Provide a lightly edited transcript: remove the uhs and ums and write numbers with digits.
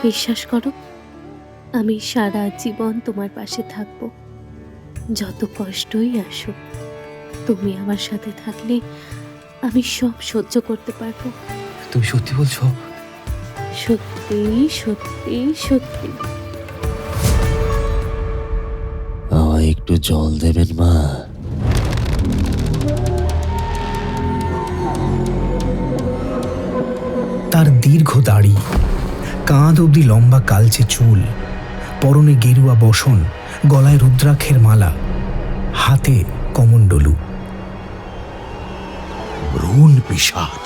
বিশ্বাস করো, আমি সারা জীবন তোমার পাশে থাকবো। যত কষ্টই আসুক, তুমি আমার সাথে থাকলে আমি সব সহ্য করতে পারবো। তুমি সত্যি বলছো? সত্যি সত্যি সত্যি। আমায় একটু জল দেবেন মা? তার দীর্ঘ দাড়ি, কাঁধ অবধি লম্বা কালচে চুল, পরনে গেরুয়া বসন, গলায় রুদ্রাক্ষের মালা, হাতে কমণ্ডলু। ভ্রূণ পিশাচ।